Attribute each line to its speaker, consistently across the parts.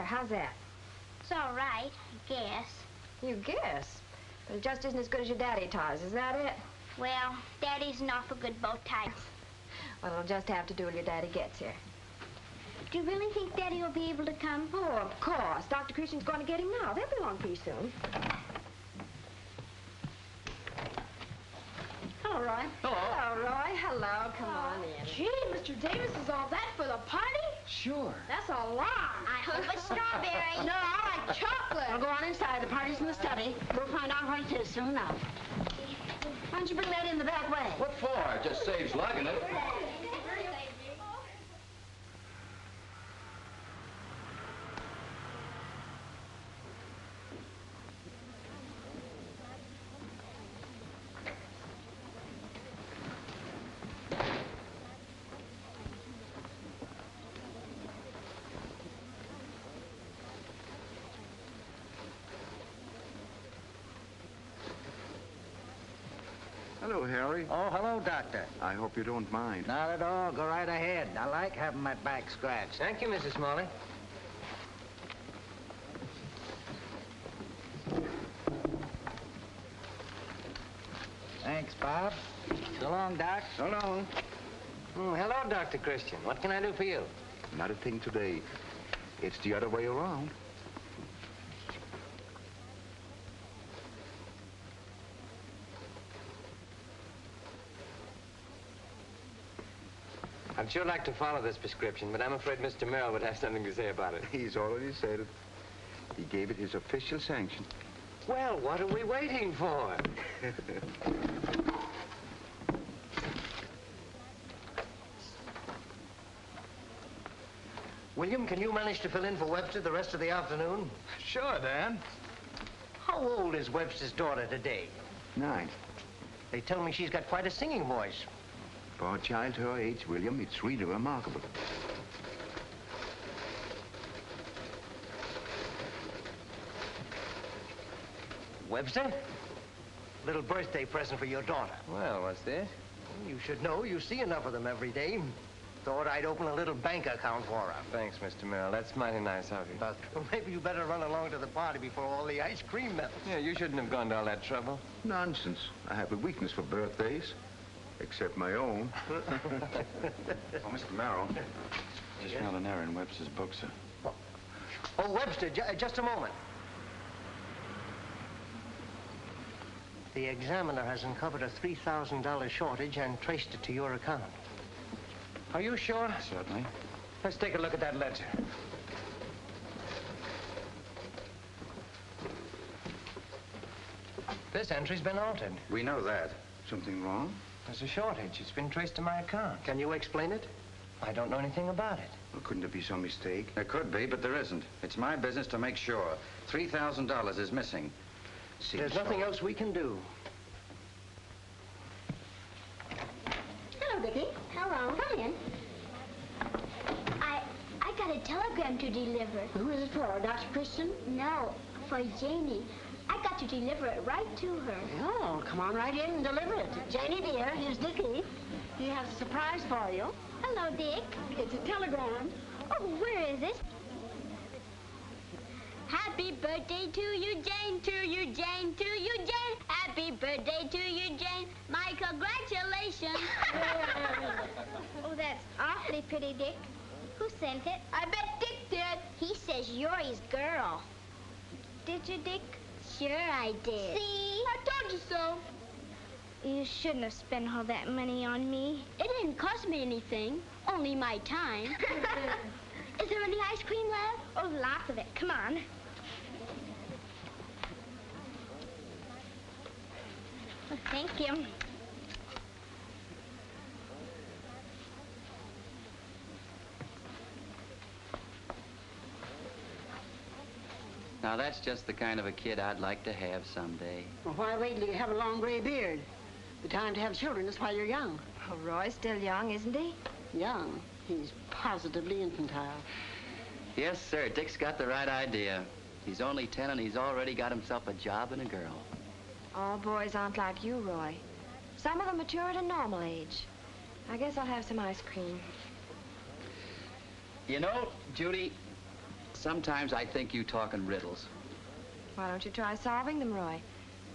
Speaker 1: How's that?
Speaker 2: It's all right, I guess.
Speaker 1: You guess? But it just isn't as good as your daddy ties, is that it?
Speaker 2: Well, Daddy's an awful good bow tie.
Speaker 1: Well, it'll just have to do till your daddy gets here.
Speaker 2: Do you really think Daddy will be able to come?
Speaker 1: Oh, of course. Dr. Christian's going to get him now. They'll be along pretty soon. Hello, Roy.
Speaker 3: Hello.
Speaker 1: Hello, Roy. Hello. Come on in.
Speaker 4: Gee, Mr. Davis is all that for the party?
Speaker 3: Sure.
Speaker 4: That's a lot.
Speaker 2: I hope it's strawberry.
Speaker 4: No, I like chocolate.
Speaker 5: I'll go on inside. The party's in the study. We'll find out what it is soon enough. Why don't you bring that in the back way?
Speaker 3: What for? It just saves lugging it.
Speaker 6: Hello, Harry.
Speaker 7: Oh, hello, Doctor.
Speaker 6: I hope you don't mind.
Speaker 7: Not at all. Go right ahead. I like having my back scratched.
Speaker 8: Thank you, Mrs. Smalley.
Speaker 7: Thanks, Bob. So long, Doc.
Speaker 6: So long.
Speaker 8: Hello, Dr. Christian. What can I do for you?
Speaker 6: Not a thing today. It's the other way around.
Speaker 8: I'd sure like to follow this prescription, but I'm afraid Mr. Merrill would have something to say about it.
Speaker 6: He's already said it. He gave it his official sanction.
Speaker 8: Well, what are we waiting for? William, can you manage to fill in for Webster the rest of the afternoon?
Speaker 3: Sure, Dan.
Speaker 8: How old is Webster's daughter today?
Speaker 6: 9.
Speaker 8: They tell me she's got quite a singing voice.
Speaker 6: For a child her age, William, it's really remarkable.
Speaker 8: Webster? Little birthday present for your daughter.
Speaker 9: Well, what's this?
Speaker 8: You should know. You see enough of them every day. Thought I'd open a little bank account for her.
Speaker 9: Thanks, Mr. Merrill. That's mighty nice of you.
Speaker 8: Well, maybe you better run along to the party before all the ice cream melts.
Speaker 9: Yeah, you shouldn't have gone to all that trouble.
Speaker 6: Nonsense. I have a weakness for birthdays. Except my own.
Speaker 3: Oh, Mr. Merrill. Just found an error in Webster's book, sir.
Speaker 8: Oh, Webster, just a moment. The examiner has uncovered a $3,000 shortage and traced it to your account. Are you sure?
Speaker 3: Certainly.
Speaker 8: Let's take a look at that ledger. This entry's been altered.
Speaker 3: We know that.
Speaker 6: Something wrong?
Speaker 8: There's a shortage. It's been traced to my account. Can you explain it? I don't know anything about it.
Speaker 6: Well, couldn't there be some mistake?
Speaker 3: There could be, but there isn't. It's my business to make sure. $3,000 is missing.
Speaker 8: There's nothing else we can do.
Speaker 2: Hello, Vicky. Hello. Come in. I got a telegram to deliver.
Speaker 5: Who is it for, Dr. Christian?
Speaker 2: No, for Janie. I got to deliver it right to her.
Speaker 5: Oh, come on right in and deliver it. Janie, dear, here's Dickie. He has a surprise for you.
Speaker 2: Hello, Dick.
Speaker 5: It's a telegram.
Speaker 2: Oh, where is it? Happy birthday to you, Jane, to you, Jane, to you, Jane. Happy birthday to you, Jane. My congratulations. Oh, that's awfully pretty, Dick. Who sent it? I bet Dick did. He says you're his girl. Did you, Dick? Sure I did. See? I told you so. You shouldn't have spent all that money on me. It didn't cost me anything, only my time. Is there any ice cream left? Oh, lots of it. Come on. Well, thank you.
Speaker 10: Now, that's just the kind of a kid I'd like to have someday.
Speaker 5: Well, why wait till you have a long gray beard? The time to have children is while you're young.
Speaker 1: Oh, Roy's still young, isn't he?
Speaker 5: Young? He's positively infantile.
Speaker 10: Yes, sir. Dick's got the right idea. He's only 10 and he's already got himself a job and a girl.
Speaker 1: All boys aren't like you, Roy. Some of them mature at a normal age. I guess I'll have some ice cream.
Speaker 10: You know, Judy, sometimes I think you talk in riddles.
Speaker 1: Why don't you try solving them, Roy?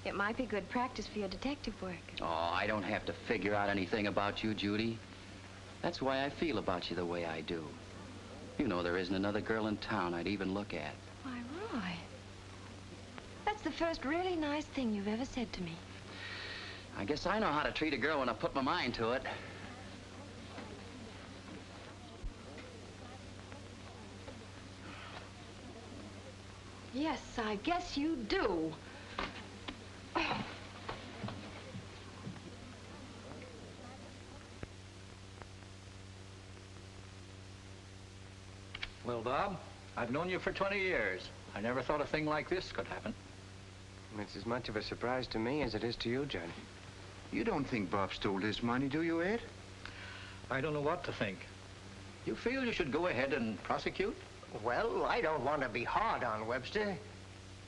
Speaker 1: It might be good practice for your detective work.
Speaker 10: Oh, I don't have to figure out anything about you, Judy. That's why I feel about you the way I do. You know there isn't another girl in town I'd even look at.
Speaker 1: Why, Roy, that's the first really nice thing you've ever said to me.
Speaker 10: I guess I know how to treat a girl when I put my mind to it.
Speaker 1: Yes, I guess you do.
Speaker 7: Well, Bob, I've known you for 20 years. I never thought a thing like this could happen.
Speaker 9: It's as much of a surprise to me as it is to you, Johnny.
Speaker 6: You don't think Bob stole his money, do you, Ed?
Speaker 7: I don't know what to think. You feel you should go ahead and prosecute?
Speaker 8: Well, I don't want to be hard on Webster.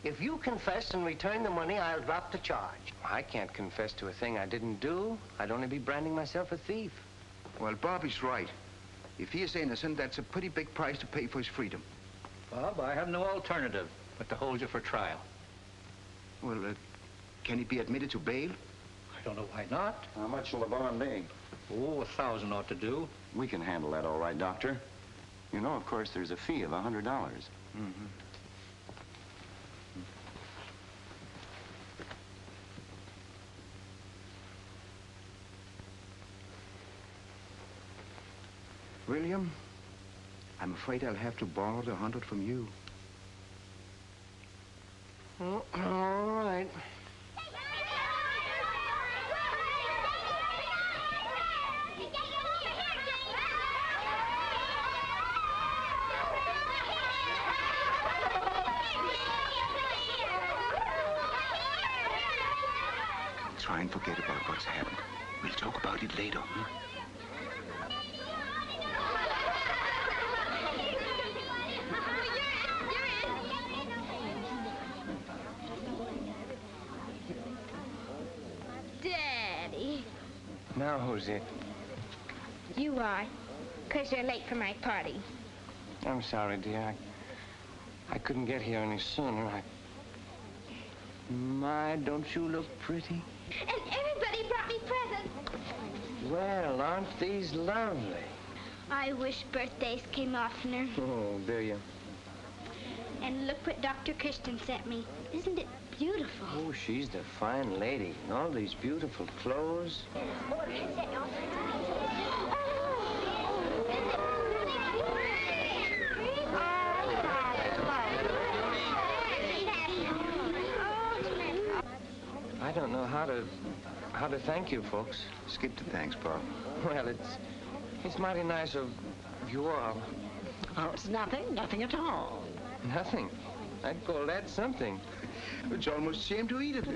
Speaker 8: If you confess and return the money, I'll drop the charge.
Speaker 9: I can't confess to a thing I didn't do. I'd only be branding myself a thief.
Speaker 6: Well, Bob is right. If he is innocent, that's a pretty big price to pay for his freedom.
Speaker 7: Bob, I have no alternative but to hold you for trial.
Speaker 6: Well, can he be admitted to bail?
Speaker 7: I don't know why not.
Speaker 3: How much will the bond be?
Speaker 7: Oh, 1,000 ought to do.
Speaker 3: We can handle that all right, Doctor. You know, of course, there's a fee of $100.
Speaker 6: Mm-hmm. William, I'm afraid I'll have to borrow the 100 from you.
Speaker 8: Oh, all right.
Speaker 6: Try and forget about what's happened. We'll talk about it later.
Speaker 2: Daddy.
Speaker 9: Now who's it?
Speaker 2: You are, 'cause you're late for my party.
Speaker 9: I'm sorry, dear. I couldn't get here any sooner. My, don't you look pretty?
Speaker 2: And everybody brought me presents.
Speaker 9: Well, aren't these lovely?
Speaker 2: I wish birthdays came oftener.
Speaker 9: Oh, do you?
Speaker 2: And look what Dr. Christian sent me. Isn't it beautiful?
Speaker 9: Oh, she's the fine lady. All these beautiful clothes. I don't know how to thank you folks.
Speaker 6: Skip the thanks, Bob.
Speaker 9: Well, it's mighty nice of you all.
Speaker 5: Oh, it's nothing at all.
Speaker 9: Nothing. I'd call that something.
Speaker 6: It's almost a shame to eat it.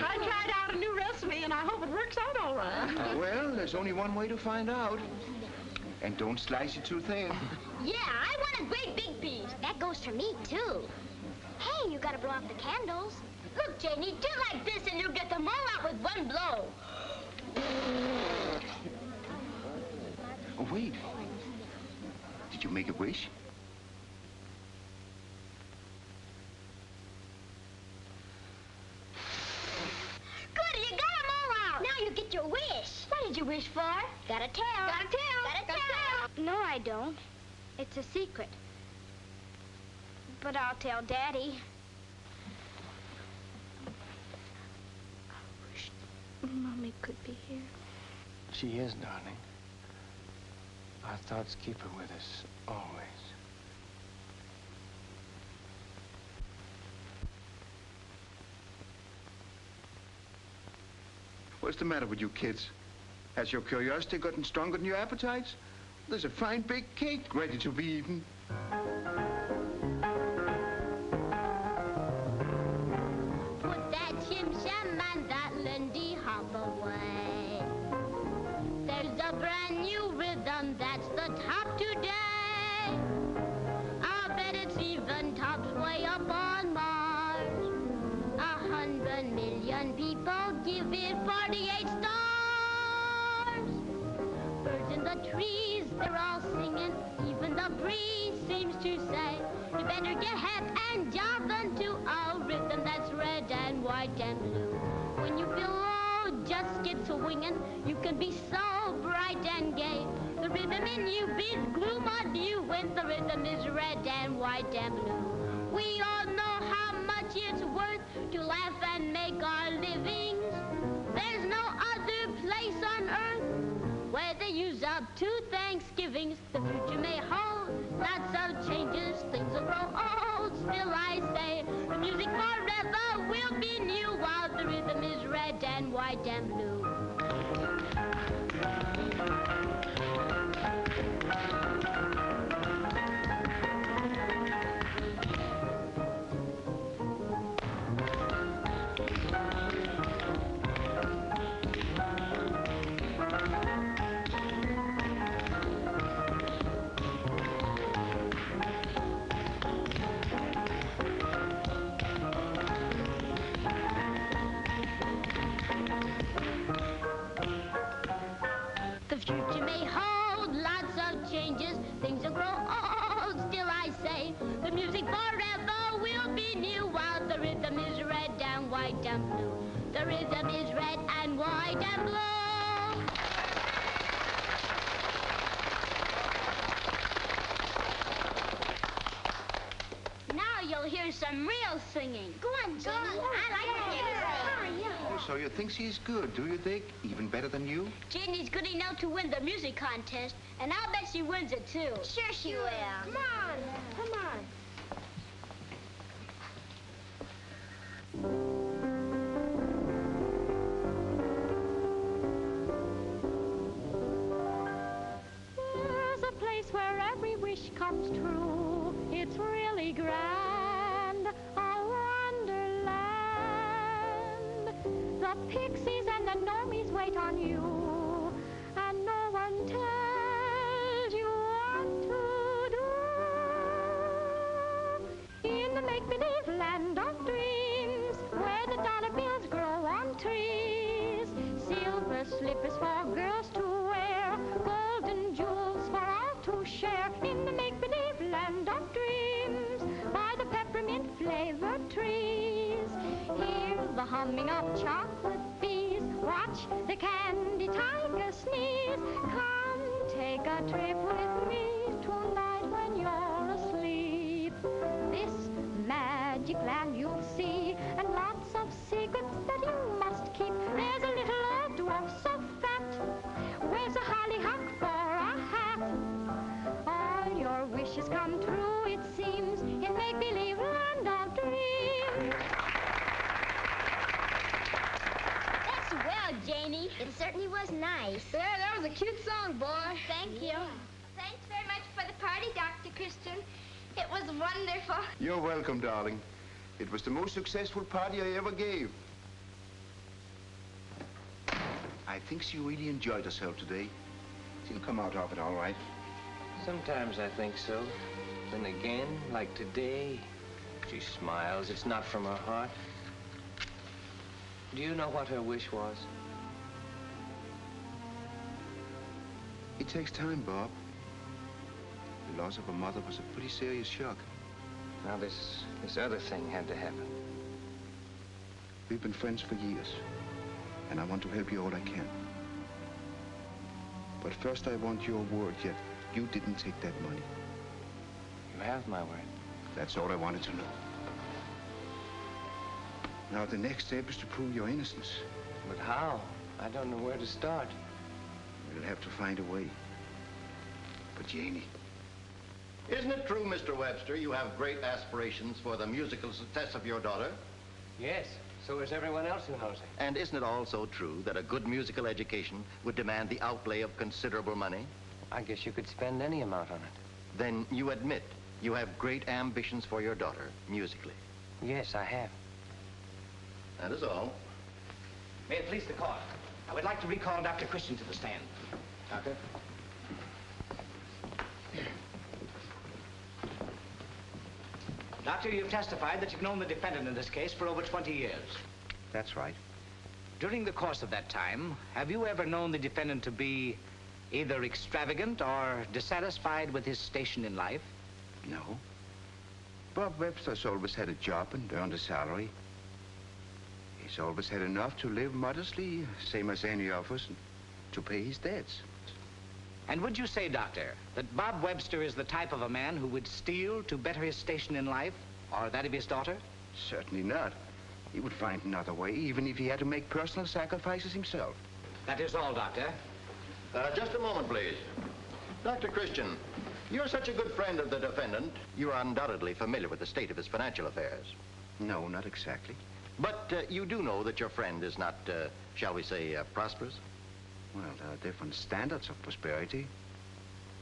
Speaker 5: I tried out a new recipe, and I hope it works out all right.
Speaker 6: Well, there's only one way to find out. And don't slice it too thin.
Speaker 2: Yeah, I want a great big piece. That goes for me, too. Hey, you gotta blow out the candles. Look, Janie, do like this and you'll get them all out with one blow.
Speaker 6: Oh, wait. Did you make a wish?
Speaker 2: Good, you got them all out. Now you get your wish. What did you wish for? Gotta tell. Gotta tell. Gotta tell. No, I don't. It's a secret. But I'll tell Daddy. I wish Mommy could be here.
Speaker 9: She is, darling. Our thoughts keep her with us always.
Speaker 6: What's the matter with you kids? Has your curiosity gotten stronger than your appetites? There's a fine big cake ready to be eaten.
Speaker 2: Put that chim-cham on the that Lindy Hop away. There's a brand new rhythm that's the top today. I bet it's even tops way up on Mars. 100 million people give it 48 stars. Birds in the trees, they're all singing. Even the breeze seems to say, you better get hip and jump into a rhythm that's red and white and blue. When you feel low, just get swinging. You can be so bright and gay. The rhythm in you beats gloom on you when the rhythm is red and white and blue. We all know how much it's worth to laugh and make our livings. There's no other place on earth where they use up 2 Thanksgivings. The future may hold lots of changes. Things will grow old. Still I say the music forever will be new while the rhythm is red and white and blue. The future may hold lots of changes. Things will grow old. Still I say the music forever will be new while the rhythm is red and white and blue. The rhythm is red and white and blue. Now you'll hear some real singing. Go on, Jenny. I like to hear it.
Speaker 6: Oh, so you think she's good, do you, Dick? Even better than you?
Speaker 2: Janie's good enough to win the music contest, and I'll bet she wins it, too. Sure she will.
Speaker 4: Come on. Come on.
Speaker 11: There's a place where every wish comes true. It's really grand, a wonderland. The pixies and the gnomies wait on you, and no one tells you what to do. In the make-believe land of dreams, where the dollar bills grow on trees, silver slippers for girls to wear, golden jewels for all to share. In the make-believe land of dreams, by the peppermint-flavored trees, hear the humming of chocolate bees, watch the candy tiger sneeze. Come take a trip with me tonight when you're asleep. This magic land you'll see, and lots of secrets that you must keep. There's a little old dwarf so fat, wears a hollyhock for a hat. All your wishes come true, it seems, in make-believe land of dreams.
Speaker 2: That's well, Janie. It certainly was nice.
Speaker 4: Yeah, that was a cute song, boy.
Speaker 2: Thank you.
Speaker 4: Thanks very much for the party, Dr. Christian. It was wonderful.
Speaker 6: You're welcome, darling. It was the most successful party I ever gave. I think she really enjoyed herself today. She'll come out of it all right.
Speaker 9: Sometimes I think so. Then again, like today, she smiles. It's not from her heart. Do you know what her wish was?
Speaker 6: It takes time, Bob. The loss of a mother was a pretty serious shock.
Speaker 9: Now, this other thing had to happen.
Speaker 6: We've been friends for years, and I want to help you all I can. But first, I want your word that you didn't take that money.
Speaker 9: You have my word.
Speaker 6: That's all I wanted to know. Now, the next step is to prove your innocence.
Speaker 9: But how? I don't know where to start.
Speaker 6: We'll have to find a way. But Janie...
Speaker 12: Isn't it true, Mr. Webster, you have great aspirations for the musical success of your daughter?
Speaker 9: Yes, so is everyone else who knows it.
Speaker 12: And isn't it also true that a good musical education would demand the outlay of considerable money?
Speaker 9: I guess you could spend any amount on it.
Speaker 12: Then you admit you have great ambitions for your daughter, musically.
Speaker 9: Yes, I have.
Speaker 12: That is all.
Speaker 7: May it please the court, I would like to recall Dr. Christian to the stand.
Speaker 12: Doctor?
Speaker 7: Doctor, you've testified that you've known the defendant in this case for over 20 years.
Speaker 10: That's right.
Speaker 7: During the course of that time, have you ever known the defendant to be either extravagant or dissatisfied with his station in life?
Speaker 6: No. Bob Webster's always had a job and earned a salary. He's always had enough to live modestly, same as any of us, and to pay his debts.
Speaker 7: And would you say, Doctor, that Bob Webster is the type of a man who would steal to better his station in life, or that of his daughter?
Speaker 6: Certainly not. He would find another way, even if he had to make personal sacrifices himself.
Speaker 7: That is all, Doctor.
Speaker 12: Just a moment, please. Dr. Christian, you're such a good friend of the defendant, you are undoubtedly familiar with the state of his financial affairs.
Speaker 6: No, not exactly.
Speaker 12: But you do know that your friend is not, shall we say, prosperous?
Speaker 6: Well, there are different standards of prosperity.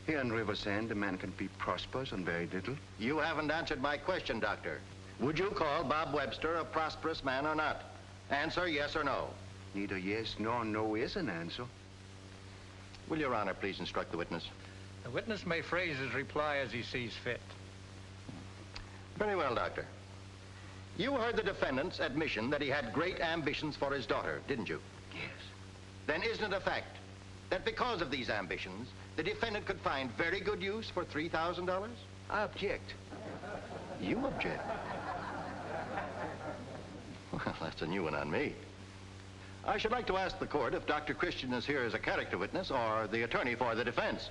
Speaker 6: Here in Riversend, a man can be prosperous on very little.
Speaker 12: You haven't answered my question, Doctor. Would you call Bob Webster a prosperous man or not? Answer yes or no.
Speaker 6: Neither yes nor no is an answer.
Speaker 12: Will Your Honor please instruct the witness?
Speaker 13: The witness may phrase his reply as he sees fit.
Speaker 12: Very well, Doctor. You heard the defendant's admission that he had great ambitions for his daughter, didn't you?
Speaker 6: Yes.
Speaker 12: Then isn't it a fact that because of these ambitions, the defendant could find very good use for $3,000?
Speaker 6: I object.
Speaker 12: You object? Well, that's a new one on me. I should like to ask the court if Dr. Christian is here as a character witness or the attorney for the defense.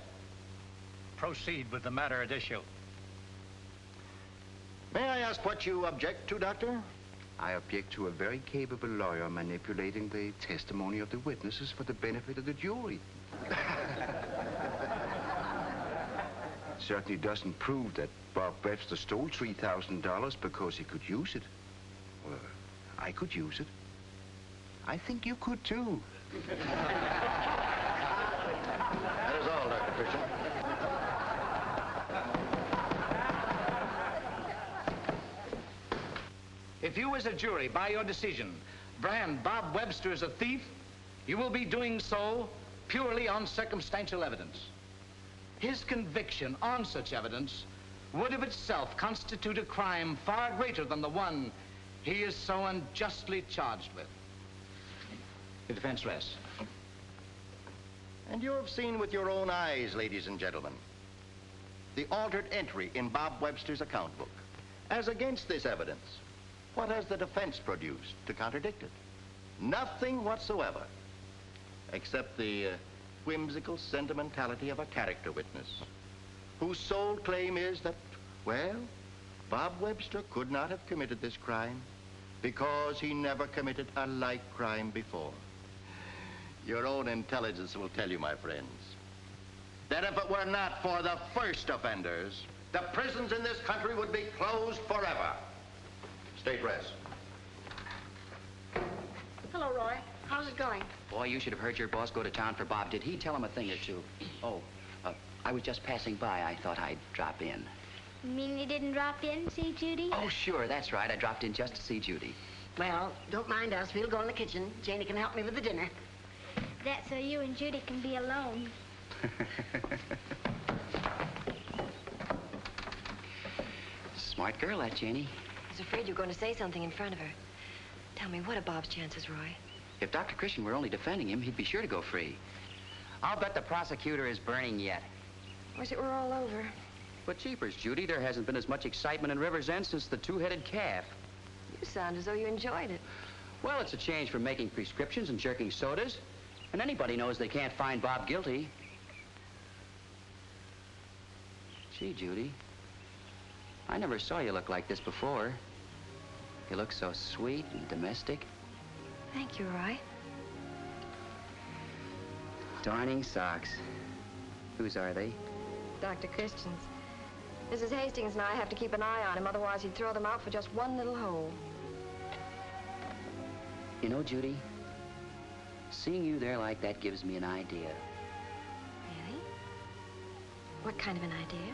Speaker 13: Proceed with the matter at issue.
Speaker 12: May I ask what you object to, Doctor?
Speaker 6: I object to a very capable lawyer manipulating the testimony of the witnesses for the benefit of the jury. Certainly doesn't prove that Bob Webster stole $3,000 because he could use it. Well, I could use it. I think you could, too.
Speaker 12: That is all, Dr. Christian.
Speaker 7: If you as a jury, by your decision, brand Bob Webster as a thief, you will be doing so purely on circumstantial evidence. His conviction on such evidence would of itself constitute a crime far greater than the one he is so unjustly charged with. The defense rests.
Speaker 12: And you have seen with your own eyes, ladies and gentlemen, the altered entry in Bob Webster's account book. As against this evidence, what has the defense produced to contradict it? Nothing whatsoever, except the whimsical sentimentality of a character witness, whose sole claim is that, well, Bob Webster could not have committed this crime because he never committed a like crime before. Your own intelligence will tell you, my friends, that if it were not for the first offenders, the prisons in this country would be closed forever. State rest.
Speaker 5: Hello, Roy. How's it going?
Speaker 10: Boy, you should have heard your boss go to town for Bob. Did he tell him a thing or two? Oh, I was just passing by. I thought I'd drop in.
Speaker 2: You mean you didn't drop in, see Judy?
Speaker 10: Oh, sure, that's right. I dropped in just to see Judy.
Speaker 5: Well, don't mind us. We'll go in the kitchen. Janie can help me with the dinner.
Speaker 2: That's so you and Judy can be alone.
Speaker 10: Smart girl, that Janie.
Speaker 1: I was afraid you were going to say something in front of her. Tell me, what are Bob's chances, Roy?
Speaker 10: If Dr. Christian were only defending him, he'd be sure to go free. I'll bet the prosecutor is burning yet.
Speaker 1: Wish it were all over.
Speaker 10: But jeepers, Judy, there hasn't been as much excitement in Riversend since the two-headed calf.
Speaker 1: You sound as though you enjoyed it.
Speaker 10: Well, it's a change from making prescriptions and jerking sodas. And anybody knows they can't find Bob guilty. Gee, Judy, I never saw you look like this before. You look so sweet and domestic.
Speaker 1: Thank you, Roy.
Speaker 10: Darning socks. Whose are they?
Speaker 1: Dr. Christian's. Mrs. Hastings and I have to keep an eye on him, otherwise he'd throw them out for just one little hole.
Speaker 10: You know, Judy, seeing you there like that gives me an idea.
Speaker 1: Really? What kind of an idea?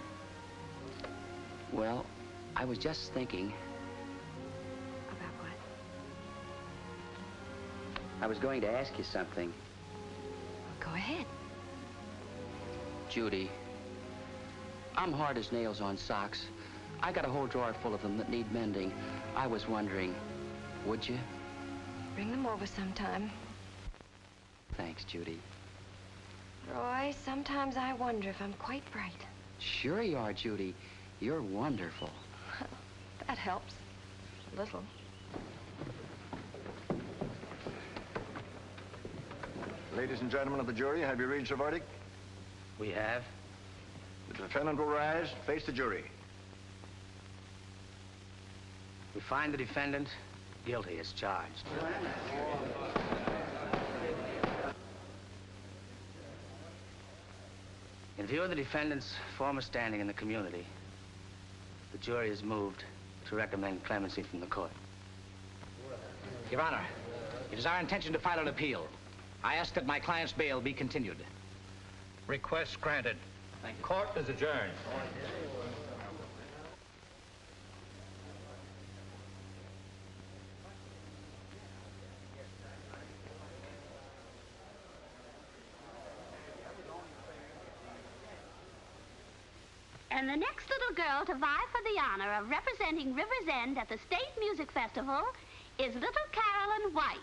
Speaker 10: Well, I was just thinking.
Speaker 1: About
Speaker 10: I was going to ask you something.
Speaker 1: Go ahead.
Speaker 10: Judy, I'm hard as nails on socks. I got a whole drawer full of them that need mending. I was wondering, would you?
Speaker 1: Bring them over sometime.
Speaker 10: Thanks, Judy.
Speaker 1: Roy, sometimes I wonder if I'm quite bright.
Speaker 10: Sure you are, Judy. You're wonderful.
Speaker 1: That helps. A little.
Speaker 12: Ladies and gentlemen of the jury, have you reached a verdict?
Speaker 7: We have.
Speaker 12: The defendant will rise, face the jury.
Speaker 7: We find the defendant guilty as charged. In view of the defendant's former standing in the community, the jury is moved to recommend clemency from the court. Your Honor, it is our intention to file an appeal. I ask that my client's bail be continued.
Speaker 13: Request granted. Court is adjourned.
Speaker 2: And the next little girl to vie for the honor of representing River's End at the State Music Festival is little Carolyn White.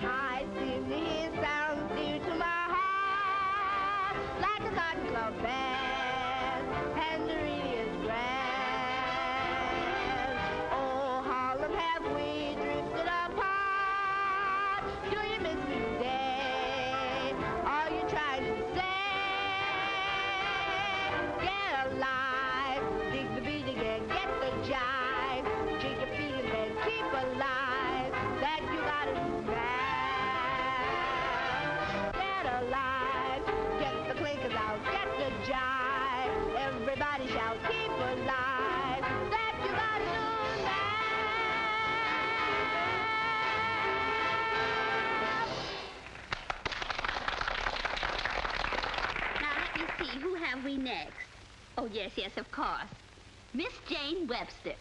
Speaker 11: I seem to hear sounds dear to my heart, like a cotton club band, Pandorinia's grand. Oh, Harlem, have we drifted apart? Do you miss me today? Are you trying to say, get alive, dig the beat again, get the jive, shake your feet and then keep alive, that you gotta do that. Get alive, get the clinkers out, get the jive, everybody shout, keep alive, that you gotta do
Speaker 2: Now let me see, who have we next? Oh, yes, of course. Miss Jane Webster.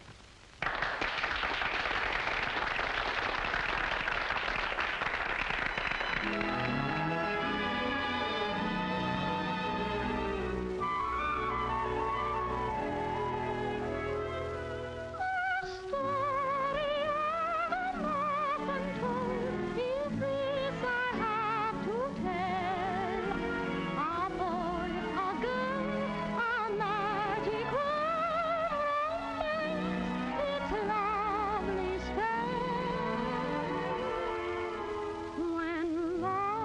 Speaker 11: When love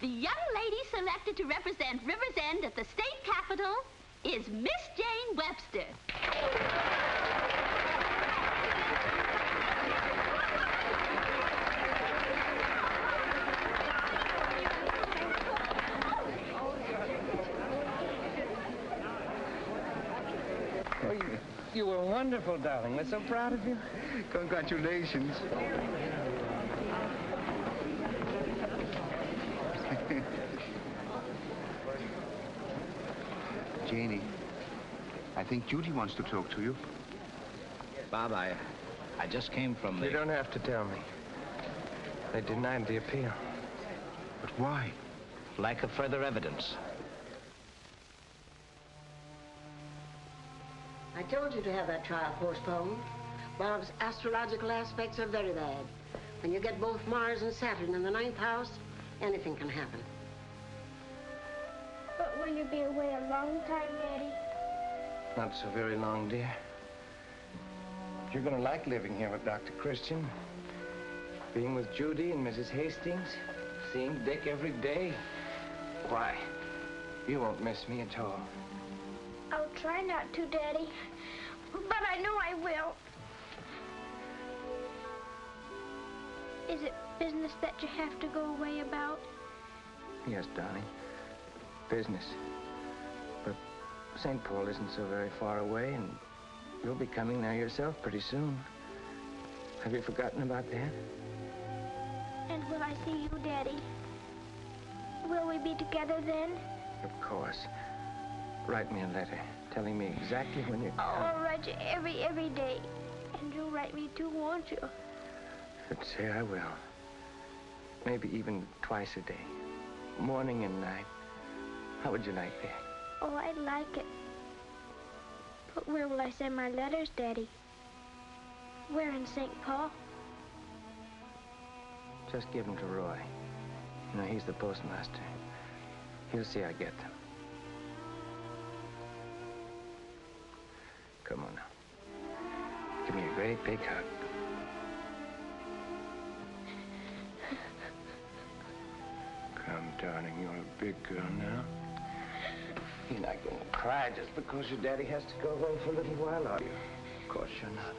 Speaker 2: The young lady selected to represent Rivers End at the state capitol is Miss Jane Webster.
Speaker 9: Oh, you were wonderful, darling. We're so proud of you.
Speaker 6: Congratulations. Janie, I think Judy wants to talk to you.
Speaker 7: Bob, I just came from the...
Speaker 9: You don't have to tell me. They denied the appeal.
Speaker 6: But why?
Speaker 7: Lack of further evidence.
Speaker 5: I told you to have that trial postponed. Bob's astrological aspects are very bad. When you get both Mars and Saturn in the 9th house, anything can happen.
Speaker 11: But will you be away a long time, Daddy?
Speaker 9: Not so very long, dear. You're gonna like living here with Dr. Christian. Being with Judy and Mrs. Hastings. Seeing Dick every day. Why, you won't miss me at all.
Speaker 11: I'll try not to, Daddy. But I know I will. Is it business that you have to go away about?
Speaker 9: Yes, darling. Business. But St. Paul isn't so very far away, and you'll be coming there yourself pretty soon. Have you forgotten about that?
Speaker 11: And will I see you, Daddy? Will we be together then?
Speaker 9: Of course. Write me a letter telling me exactly when you're coming.
Speaker 11: I'll write you every day. And you'll write me too, won't you?
Speaker 9: I'd say I will. Maybe even twice a day. Morning and night. How would you like that?
Speaker 11: Oh, I'd like it. But where will I send my letters, Daddy? Where in St. Paul?
Speaker 9: Just give them to Roy. You know, he's the postmaster. He'll see I get them. Come on now. Give me a great big hug. Come, darling, you're a big girl now. You're not going to cry just because your daddy has to go away for a little while, are you? Of course you're not.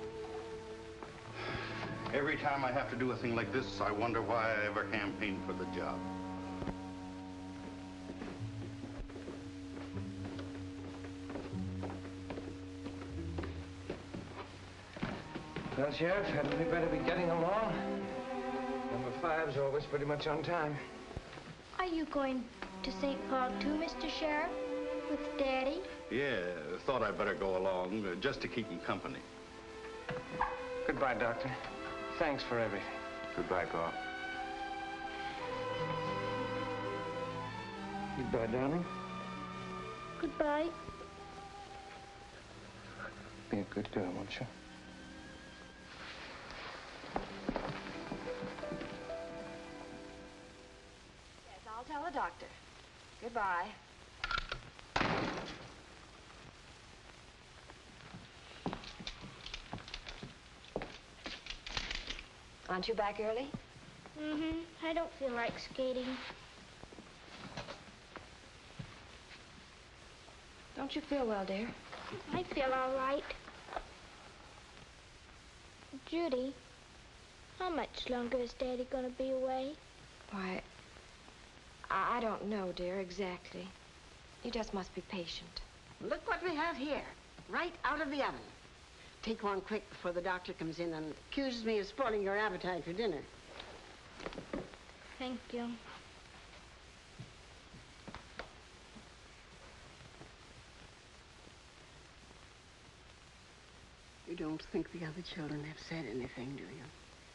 Speaker 3: Every time I have to do a thing like this, I wonder why I ever campaigned for the job.
Speaker 9: Well, Sheriff, hadn't we better be getting along? Number 5's always pretty much on time.
Speaker 11: Are you going to St. Paul too, Mr. Sheriff? With Daddy?
Speaker 3: Yeah, thought I'd better go along, just to keep him company.
Speaker 9: Goodbye, Doctor. Thanks for everything.
Speaker 6: Goodbye, Bob.
Speaker 9: Goodbye, darling.
Speaker 11: Goodbye.
Speaker 9: Be a good girl, won't you?
Speaker 1: Yes, I'll tell the doctor. Goodbye. Aren't you back early?
Speaker 11: Mm-hmm. I don't feel like skating.
Speaker 1: Don't you feel well, dear?
Speaker 11: I feel all right. Judy, how much longer is Daddy gonna be away?
Speaker 1: Why, I don't know, dear, exactly. You just must be patient.
Speaker 5: Look what we have here, right out of the oven. Take one quick before the doctor comes in and accuses me of spoiling your appetite for dinner.
Speaker 11: Thank you.
Speaker 5: You don't think the other children have said anything, do you?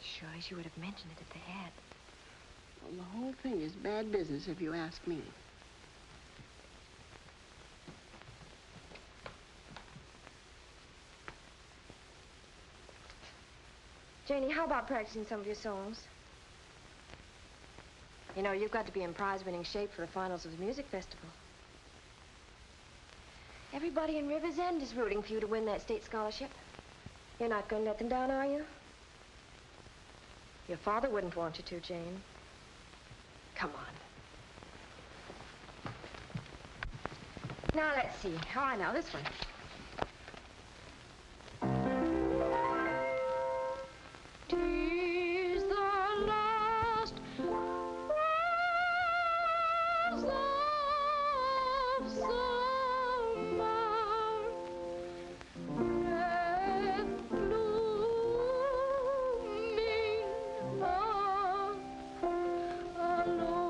Speaker 1: Surely she would have mentioned it if they had.
Speaker 5: Well, the whole thing is bad business, if you ask me.
Speaker 1: Janie, how about practicing some of your songs? You know, you've got to be in prize-winning shape for the finals of the music festival. Everybody in Rivers End is rooting for you to win that state scholarship. You're not going to let them down, are you? Your father wouldn't want you to, Jane. Come on. Now, let's see. Oh, I know. This one.
Speaker 11: Tis the last rose of summer, left blooming alone. All alone.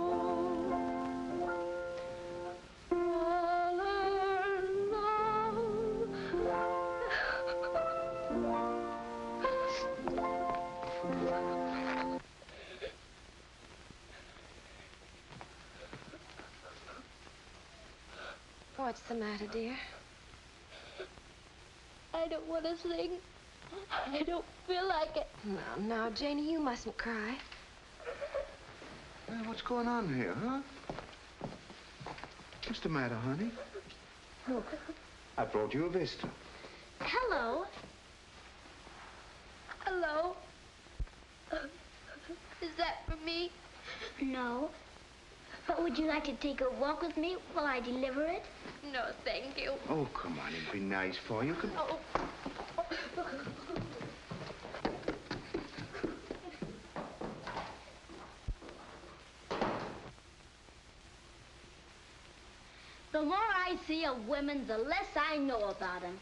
Speaker 1: What's the matter, dear?
Speaker 2: I don't want to sing. I don't feel like it.
Speaker 1: Now, Janie, you mustn't cry.
Speaker 6: What's going on here, huh? What's the matter, honey? Look, I brought you a visitor.
Speaker 2: Hello. Hello. Is that for me? No. But would you like to take a walk with me while I deliver it? No, thank you.
Speaker 6: Oh, come on, it'd be nice for you. Come...
Speaker 2: Oh. The more I see of women, the less I know about them.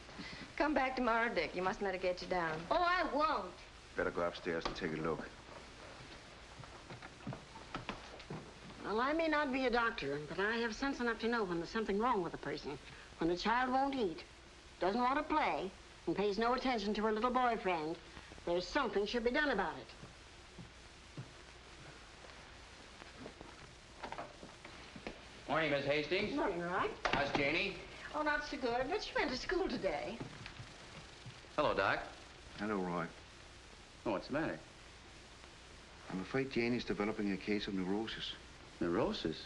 Speaker 1: Come back tomorrow, Dick. You mustn't let it get you down.
Speaker 2: Oh, I won't.
Speaker 6: Better go upstairs and take a look.
Speaker 5: Well, I may not be a doctor, but I have sense enough to know when there's something wrong with a person. When a child won't eat, doesn't want to play, and pays no attention to her little boyfriend, there's something should be done about it.
Speaker 10: Morning, Miss Hastings.
Speaker 5: Morning, Roy.
Speaker 10: How's Janie?
Speaker 5: Oh, not so good, but she went to school today.
Speaker 10: Hello, Doc.
Speaker 6: Hello, Roy.
Speaker 10: Oh, what's the matter?
Speaker 6: I'm afraid Janie's developing a case of neurosis.
Speaker 10: Neurosis?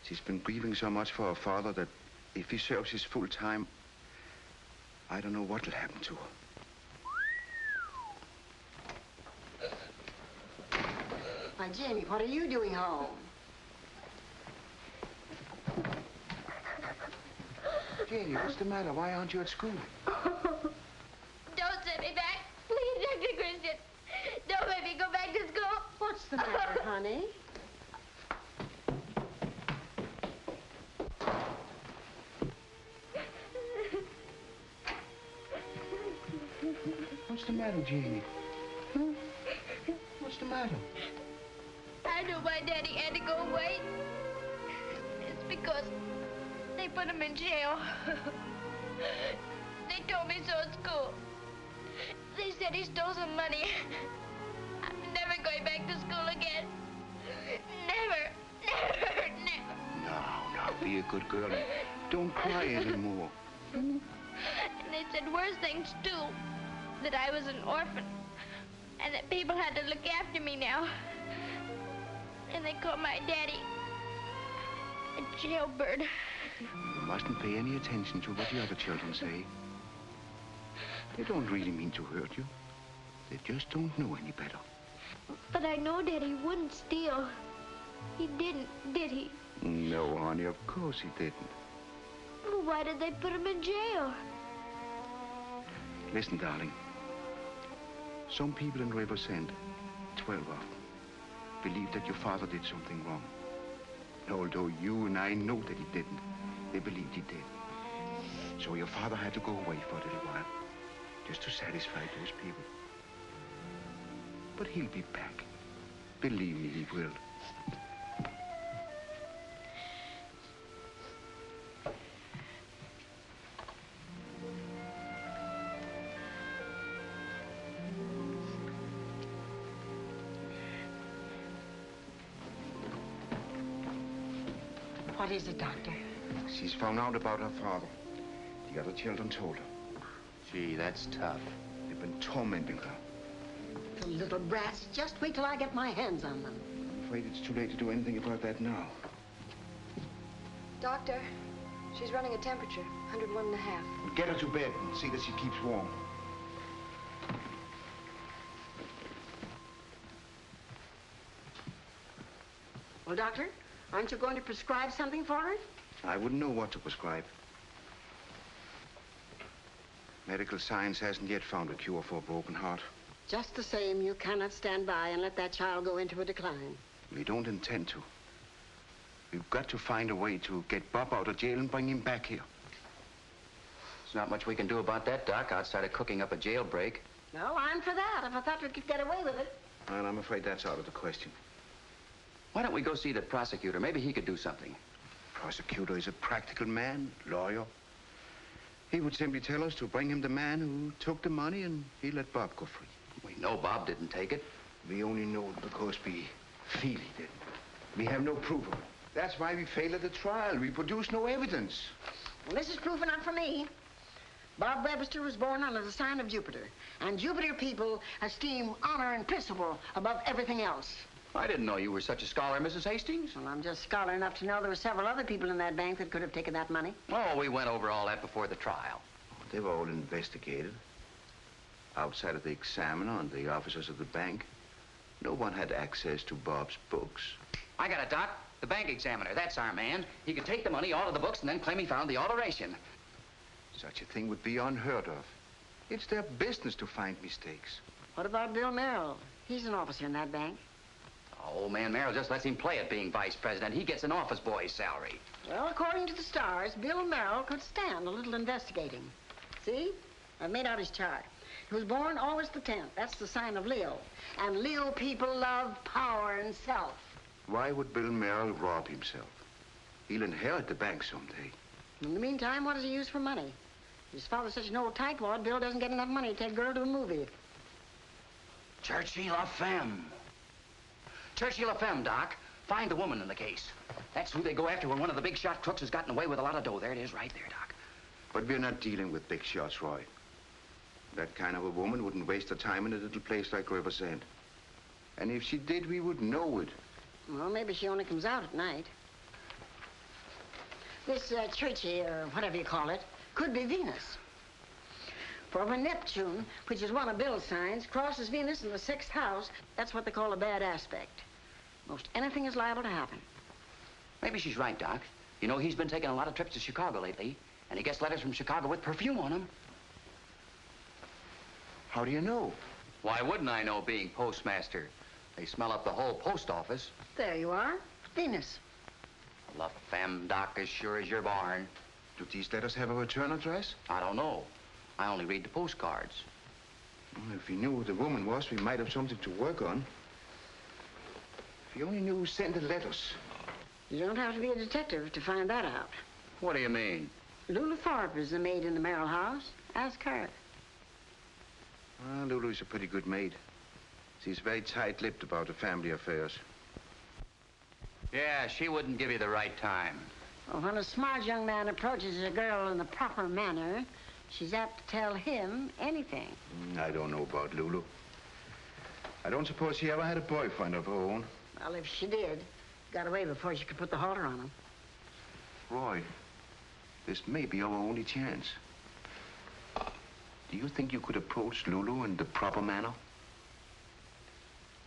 Speaker 6: She's been grieving so much for her father that if he serves his full time, I don't know what'll happen to her.
Speaker 5: Why, Janie, what are you doing home?
Speaker 6: Janie, what's the matter? Why aren't you at school?
Speaker 2: Don't send me back. Please, Dr. Christian. Don't make me go back to school.
Speaker 5: What's the matter, honey?
Speaker 6: What's the matter, Janie? Huh? What's the matter?
Speaker 2: I know my daddy had to go away. It's because they put him in jail. They told me so at school. They said he stole some money. I'm never going back to school again. Never, never, never.
Speaker 6: Now, be a good girl and don't cry anymore.
Speaker 2: And they said worse things, too. That I was an orphan. And that people had to look after me now. And they called my daddy a jailbird.
Speaker 6: You mustn't pay any attention to what the other children say. They don't really mean to hurt you. They just don't know any better.
Speaker 2: But I know Daddy wouldn't steal. He didn't, did he?
Speaker 6: No, honey, of course he didn't.
Speaker 2: Well, why did they put him in jail?
Speaker 6: Listen, darling. Some people in Riversend, 12 of them, believe that your father did something wrong. Although you and I know that he didn't, they believed he did. So your father had to go away for a little while, just to satisfy those people. But he'll be back. Believe me, he will.
Speaker 5: What is it, Doctor?
Speaker 6: She's found out about her father. The other children told her.
Speaker 10: Gee, that's tough.
Speaker 6: They've been tormenting her.
Speaker 5: The little brats. Just wait till I get my hands on them.
Speaker 6: I'm afraid it's too late to do anything about that now.
Speaker 1: Doctor, she's running a temperature, 101.5.
Speaker 6: Get her to bed and see that she keeps warm.
Speaker 5: Well, Doctor, aren't you going to prescribe something for her?
Speaker 6: I wouldn't know what to prescribe. Medical science hasn't yet found a cure for a broken heart.
Speaker 5: Just the same, you cannot stand by and let that child go into a decline.
Speaker 6: We don't intend to. We've got to find a way to get Bob out of jail and bring him back here.
Speaker 10: There's not much we can do about that, Doc, outside of cooking up a jailbreak.
Speaker 5: No, I'm for that, if I thought we could get away with it.
Speaker 6: And I'm afraid that's out of the question.
Speaker 10: Why don't we go see the prosecutor? Maybe he could do something.
Speaker 6: Prosecutor is a practical man, lawyer. He would simply tell us to bring him the man who took the money and he let Bob go free.
Speaker 10: We know Bob didn't take it.
Speaker 6: We only know it because we feel he did. We have no proof of it. That's why we failed at the trial. We produce no evidence.
Speaker 5: Well, this is proof enough for me. Bob Webster was born under the sign of Jupiter, and Jupiter people esteem honor and principle above everything else.
Speaker 10: I didn't know you were such a scholar, Mrs. Hastings.
Speaker 5: Well, I'm just scholar enough to know there were several other people in that bank that could have taken that money.
Speaker 10: Oh, we went over all that before the trial.
Speaker 6: They were all investigated. Outside of the examiner and the officers of the bank, no one had access to Bob's books.
Speaker 10: I got it, Doc. The bank examiner, that's our man. He could take the money out of the books and then claim he found the alteration.
Speaker 6: Such a thing would be unheard of. It's their business to find mistakes.
Speaker 5: What about Bill Merrill? He's an officer in that bank.
Speaker 10: Old man Merrill just lets him play at being vice president. He gets an office boy's salary.
Speaker 5: Well, according to the stars, Bill Merrill could stand a little investigating. See? I've made out his chart. He was born August the 10th. That's the sign of Leo. And Leo people love power and self.
Speaker 6: Why would Bill Merrill rob himself? He'll inherit the bank someday.
Speaker 5: In the meantime, what does he use for money? His father's such an old tightwad, Bill doesn't get enough money to take a girl to a movie.
Speaker 10: Churchill La Femme. Churchill La Femme, Doc. Find the woman in the case. That's who they go after when one of the big shot crooks has gotten away with a lot of dough. There it is, right there, Doc.
Speaker 6: But we're not dealing with big shots, Roy. That kind of a woman wouldn't waste her time in a little place like Riversend. And if she did, we would know it.
Speaker 5: Well, maybe she only comes out at night. This Churchy, or whatever you call it, could be Venus. For when Neptune, which is one of Bill's signs, crosses Venus in the 6th house, that's what they call a bad aspect. Most anything is liable to happen.
Speaker 10: Maybe she's right, Doc. You know, he's been taking a lot of trips to Chicago lately, and he gets letters from Chicago with perfume on them.
Speaker 6: How do you know?
Speaker 10: Why wouldn't I know, being postmaster? They smell up the whole post office.
Speaker 5: There you are. Venus.
Speaker 10: La Femme, Doc, as sure as you're born.
Speaker 6: Do these letters have a return address?
Speaker 10: I don't know. I only read the postcards.
Speaker 6: Well, if we knew who the woman was, we might have something to work on. If you only knew who sent the letters.
Speaker 5: You don't have to be a detective to find that out.
Speaker 10: What do you mean?
Speaker 5: Lulu Thorpe is the maid in the Merrill house. Ask her.
Speaker 6: Well, Lulu's a pretty good maid. She's very tight-lipped about the family affairs.
Speaker 10: Yeah, she wouldn't give you the right time.
Speaker 5: Well, when a smart young man approaches a girl in the proper manner, she's apt to tell him anything.
Speaker 6: I don't know about Lulu. I don't suppose she ever had a boyfriend of her own.
Speaker 5: Well, if she did, got away before she could put the halter on him.
Speaker 6: Roy, this may be our only chance. Do you think you could approach Lulu in the proper manner?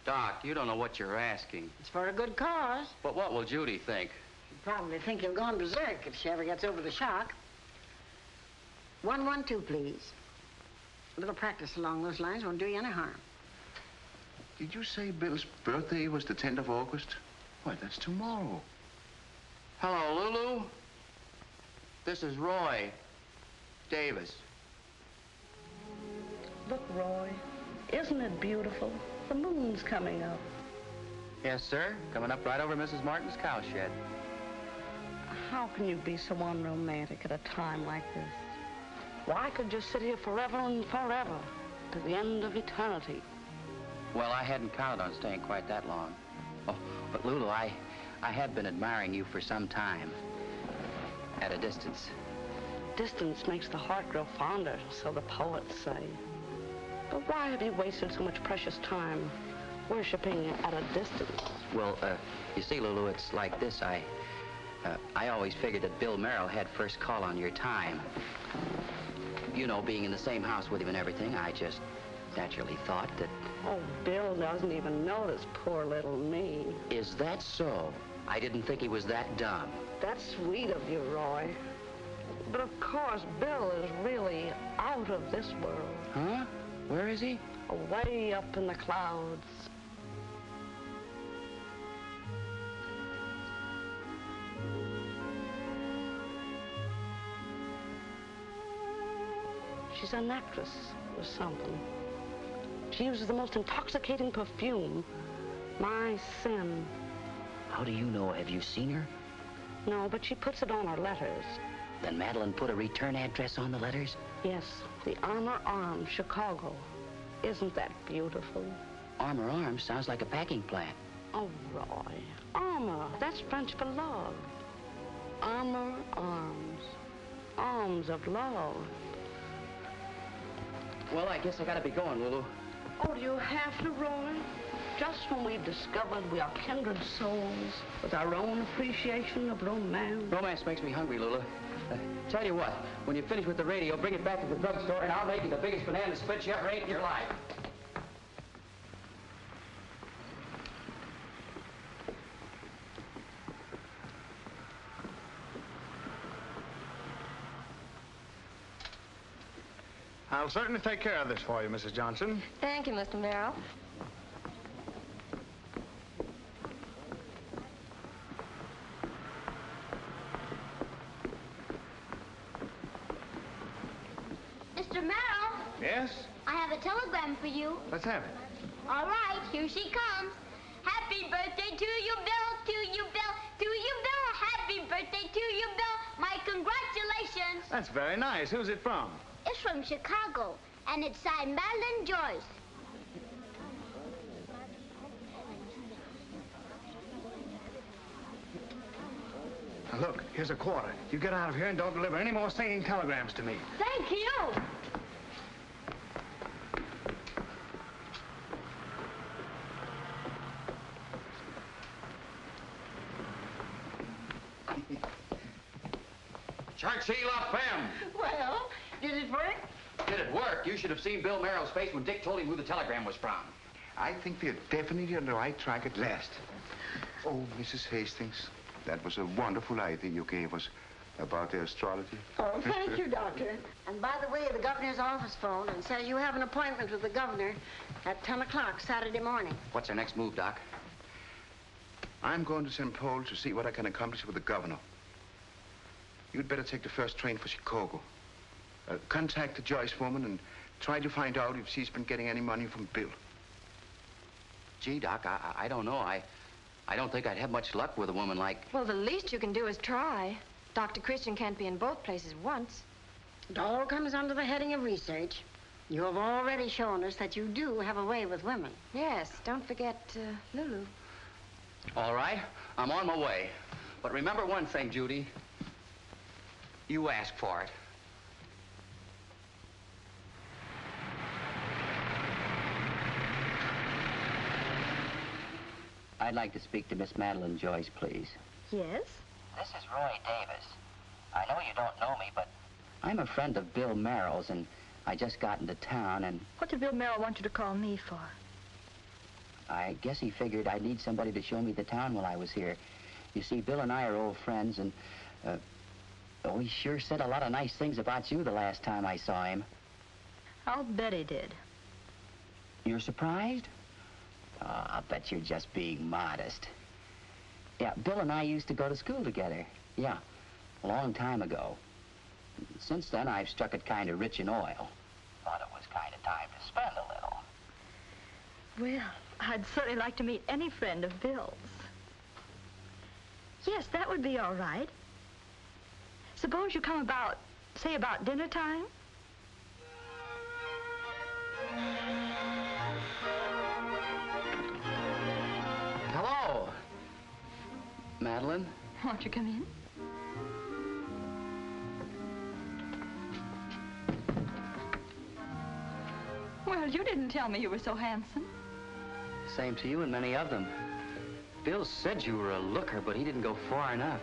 Speaker 10: Doc, you don't know what you're asking.
Speaker 5: It's for a good cause.
Speaker 10: But what will Judy think?
Speaker 5: She'll probably think you've gone berserk if she ever gets over the shock. 112, please. A little practice along those lines won't do you any harm.
Speaker 6: Did you say Bill's birthday was the 10th of August? Why, that's tomorrow.
Speaker 10: Hello, Lulu. This is Roy Davis.
Speaker 14: Look, Roy, isn't it beautiful? The moon's coming up.
Speaker 10: Yes, sir. Coming up right over Mrs. Martin's cowshed.
Speaker 14: How can you be so unromantic at a time like this? Why, I could just sit here forever and forever, to the end of eternity.
Speaker 10: Well, I hadn't counted on staying quite that long. Oh, but Lulu, I have been admiring you for some time. At a distance.
Speaker 14: Distance makes the heart grow fonder, so the poets say. But why have you wasted so much precious time worshiping at a distance?
Speaker 10: Well, you see, Lulu, it's like this. I always figured that Bill Merrill had first call on your time. You know, being in the same house with him and everything, I just naturally thought that...
Speaker 14: Oh, Bill doesn't even notice poor little me.
Speaker 10: Is that so? I didn't think he was that dumb.
Speaker 14: That's sweet of you, Roy. But of course, Bill is really out of this world.
Speaker 10: Huh? Where is he?
Speaker 14: Way up in the clouds. She's an actress or something. She uses the most intoxicating perfume. My sin.
Speaker 10: How do you know? Have you seen her?
Speaker 14: No, but she puts it on her letters.
Speaker 10: Then Madeline put a return address on the letters?
Speaker 14: Yes, the Armour Arms, Chicago. Isn't that beautiful?
Speaker 10: Armour Arms sounds like a packing plant.
Speaker 14: Oh, Roy. Armour, that's French for love. Armour Arms. Arms of love.
Speaker 10: Well, I guess I gotta be going, Lulu.
Speaker 14: Oh, do you have to, Roy? Just when we've discovered we are kindred souls with our own appreciation of romance.
Speaker 10: Romance makes me hungry, Lulu. Tell you what, when you finish with the radio, bring it back to the drugstore and I'll make you the biggest banana split you ever ate in your life.
Speaker 15: I'll certainly take care of this for you, Mrs. Johnson.
Speaker 16: Thank you, Mr. Merrill.
Speaker 2: Mr. Merrill,
Speaker 15: Yes?
Speaker 2: I have a telegram for you.
Speaker 15: Let's have it.
Speaker 2: All right, here she comes. Happy birthday to you, Bill, to you, Bill, to you, Bill. Happy birthday to you, Bill. My congratulations.
Speaker 15: That's very nice. Who's it from?
Speaker 2: It's from Chicago, and it's signed Madeline Joyce.
Speaker 15: Now, look, here's a quarter. You get out of here and don't deliver any more singing telegrams to me.
Speaker 2: Thank you.
Speaker 10: Church La Femme.
Speaker 5: Well, did it work?
Speaker 10: Did it work? You should have seen Bill Merrill's face when Dick told him who the telegram was from.
Speaker 6: I think we're definitely on the right track at last. Oh, Mrs. Hastings, that was a wonderful idea you gave us about the astrology.
Speaker 5: Oh, thank you, Doctor. And by the way, the governor's office phoned and says you have an appointment with the governor at 10 o'clock Saturday morning.
Speaker 10: What's our next move, Doc?
Speaker 6: I'm going to St. Paul to see what I can accomplish with the governor. You'd better take the first train for Chicago. Contact the Joyce woman and try to find out if she's been getting any money from Bill.
Speaker 10: Gee, Doc, I don't know. I don't think I'd have much luck with a woman like...
Speaker 1: Well, the least you can do is try. Dr. Christian can't be in both places at once.
Speaker 5: It all comes under the heading of research. You have already shown us that you do have a way with women.
Speaker 1: Yes, don't forget Lulu.
Speaker 10: All right, I'm on my way. But remember one thing, Judy. You asked for it. I'd like to speak to Miss Madeline Joyce, please.
Speaker 16: Yes?
Speaker 10: This is Roy Davis. I know you don't know me, but I'm a friend of Bill Merrill's, and I just got into town, and
Speaker 16: What did Bill Merrill want you to call me for?
Speaker 10: I guess he figured I'd need somebody to show me the town while I was here. You see, Bill and I are old friends, and he sure said a lot of nice things about you the last time I saw him.
Speaker 16: I'll bet he did.
Speaker 10: You're surprised? Oh, I'll bet you're just being modest. Yeah, Bill and I used to go to school together. Yeah, a long time ago. Since then, I've struck it kind of rich in oil. Thought it was kind of time to spend a little.
Speaker 16: Well, I'd certainly like to meet any friend of Bill's. Yes, that would be all right. Suppose you come about, say, about dinner time?
Speaker 10: Hello. Madeline?
Speaker 16: Won't you come in? Well, you didn't tell me you were so handsome.
Speaker 10: Same to you and many of them. Bill said you were a looker, but he didn't go far enough.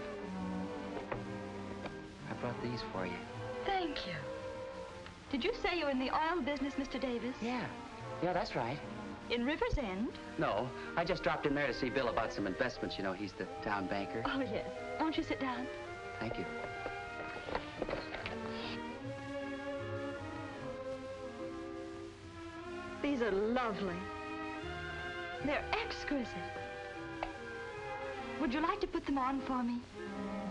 Speaker 10: I brought these for you.
Speaker 16: Thank you. Did you say you're in the oil business, Mr. Davis?
Speaker 10: Yeah, that's right.
Speaker 16: In River's End?
Speaker 10: No, I just dropped in there to see Bill about some investments. You know, he's the town banker.
Speaker 16: Oh, yes. Won't you sit down?
Speaker 10: Thank you.
Speaker 16: These are lovely. They're exquisite. Would you like to put them on for me,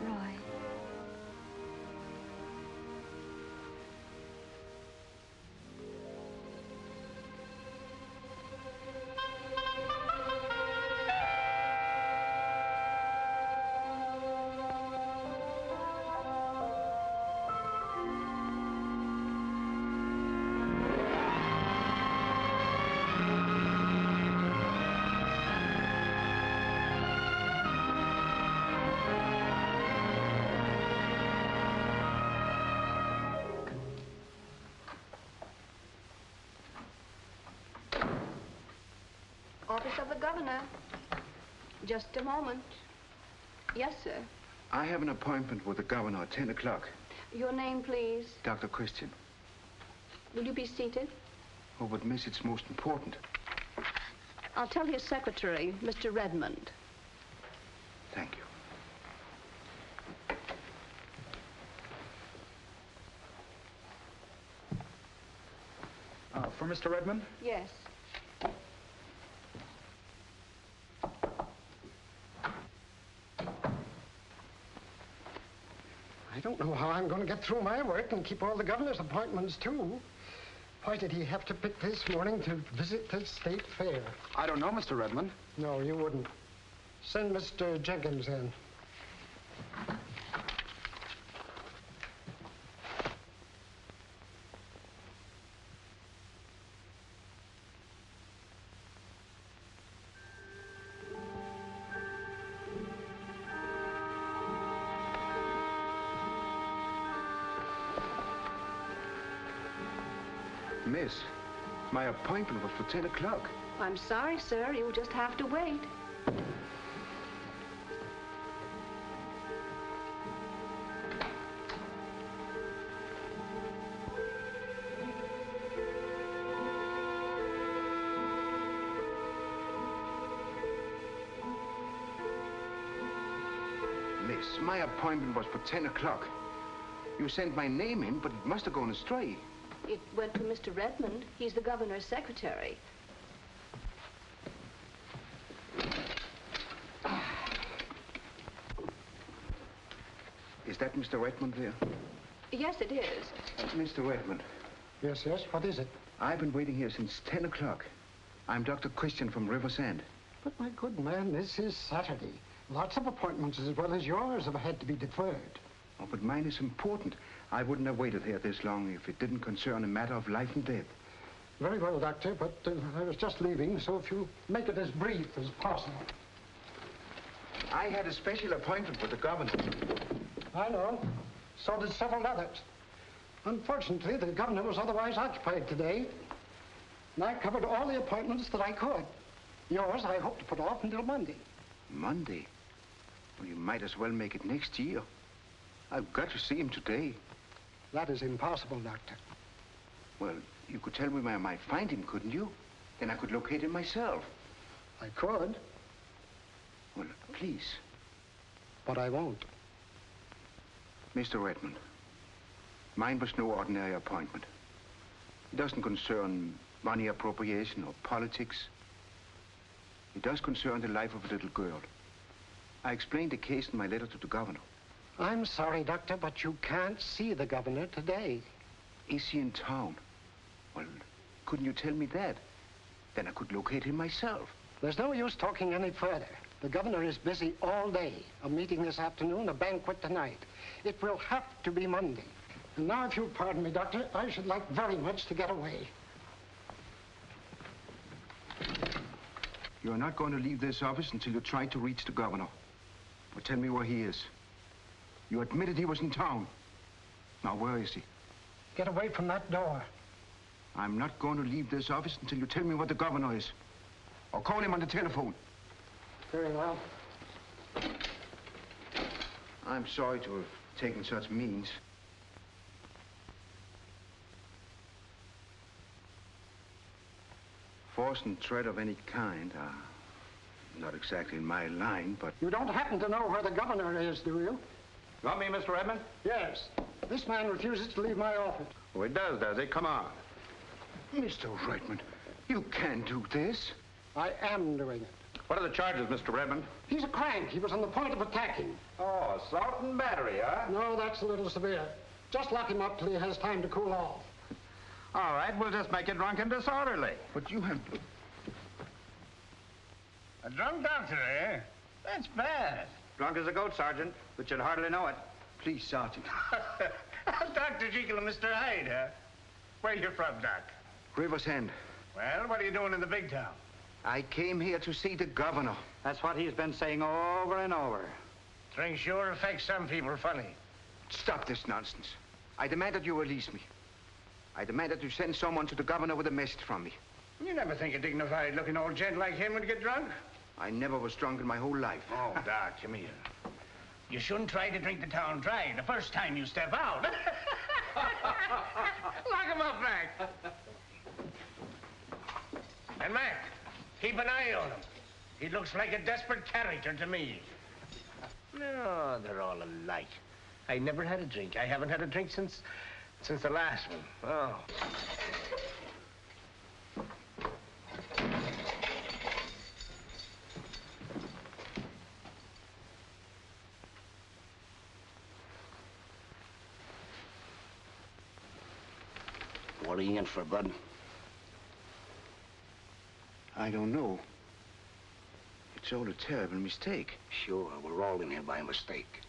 Speaker 16: Roy?
Speaker 17: Office of the Governor. Just a moment. Yes, sir.
Speaker 6: I have an appointment with the governor at 10 o'clock.
Speaker 17: Your name, please.
Speaker 6: Dr. Christian.
Speaker 17: Will you be seated?
Speaker 6: Oh, but miss, it's most important.
Speaker 17: I'll tell his secretary, Mr. Redmond.
Speaker 6: Thank you.
Speaker 15: For Mr. Redmond?
Speaker 17: Yes.
Speaker 5: I don't know how I'm going to get through my work and keep all the governor's appointments, too. Why did he have to pick this morning to visit the state fair?
Speaker 15: I don't know, Mr. Redmond.
Speaker 5: No, you wouldn't. Send Mr. Jenkins in.
Speaker 6: Miss, my appointment was for 10 o'clock.
Speaker 17: I'm sorry, sir. You'll just have to wait.
Speaker 6: Miss, my appointment was for 10 o'clock. You sent my name in, but it must have gone astray.
Speaker 17: It went to Mr. Redmond. He's the governor's secretary.
Speaker 6: Is that Mr. Redmond there?
Speaker 17: Yes, it is.
Speaker 6: Mr. Redmond.
Speaker 5: Yes, yes. What is it?
Speaker 6: I've been waiting here since 10 o'clock. I'm Dr. Christian from River's End.
Speaker 5: But, my good man, this is Saturday. Lots of appointments as well as yours have had to be deferred.
Speaker 6: Oh, but mine is important. I wouldn't have waited here this long if it didn't concern a matter of life and death.
Speaker 5: Very well, Doctor, but I was just leaving, so if you make it as brief as possible.
Speaker 6: I had a special appointment with the governor.
Speaker 5: I know. So did several others. Unfortunately, the governor was otherwise occupied today. And I covered all the appointments that I could. Yours, I hope to put off until Monday.
Speaker 6: Monday? Well, you might as well make it next year. I've got to see him today.
Speaker 5: That is impossible, Doctor.
Speaker 6: Well, you could tell me where I might find him, couldn't you? Then I could locate him myself.
Speaker 5: I could.
Speaker 6: Well, please.
Speaker 5: But I won't.
Speaker 6: Mr. Redmond, mine was no ordinary appointment. It doesn't concern money appropriation or politics. It does concern the life of a little girl. I explained the case in my letter to the governor.
Speaker 5: I'm sorry, Doctor, but you can't see the governor today.
Speaker 6: Is he in town? Well, couldn't you tell me that? Then I could locate him myself.
Speaker 5: There's no use talking any further. The governor is busy all day. A meeting this afternoon, a banquet tonight. It will have to be Monday. And now, if you'll pardon me, Doctor, I should like very much to get away.
Speaker 6: You're not going to leave this office until you try to reach the governor. Or tell me where he is. You admitted he was in town. Now, where is he?
Speaker 5: Get away from that door.
Speaker 6: I'm not going to leave this office until you tell me what the governor is. Or call him on the telephone.
Speaker 5: Very well.
Speaker 6: I'm sorry to have taken such means. and threat of any kind. Not exactly in my line, but...
Speaker 18: You don't happen to know where the governor is, do you?
Speaker 15: Want me, Mr. Redmond?
Speaker 18: Yes. This man refuses to leave my office.
Speaker 15: Oh, he does he? Come on.
Speaker 6: Mr. Redmond, you can't do this.
Speaker 18: I am doing it.
Speaker 15: What are the charges, Mr. Redmond?
Speaker 18: He's a crank. He was on the point of attacking.
Speaker 15: Oh, assault and battery, huh?
Speaker 18: No, that's a little severe. Just lock him up till he has time to cool off.
Speaker 15: All right, we'll just make it drunk and disorderly.
Speaker 6: But you have...
Speaker 15: A drunk doctor, eh? That's bad.
Speaker 3: Drunk as a goat, Sergeant, but you'd hardly know it.
Speaker 6: Please, Sergeant.
Speaker 15: Dr. Jekyll and Mr. Hyde, huh? Where you from, Doc?
Speaker 6: River's End.
Speaker 15: Well, what are you doing in the big town?
Speaker 6: I came here to see the governor.
Speaker 3: That's what he's been saying over and over.
Speaker 15: Drink sure affects some people funny.
Speaker 6: Stop this nonsense. I demand that you release me. I demand that you send someone to the governor with a message from me.
Speaker 15: You never think a dignified-looking old gent like him would get drunk?
Speaker 6: I never was drunk in my whole life.
Speaker 15: Oh, Doc, come here. You shouldn't try to drink the town dry the first time you step out. Lock him up, Mac. And Mac, keep an eye on him. He looks like a desperate character to me. No, they're all alike. I never had a drink. I haven't had a drink since the last one. Oh.
Speaker 18: What are you in for, bud?
Speaker 6: I don't know. It's all a terrible mistake.
Speaker 18: Sure, we're all in here by mistake.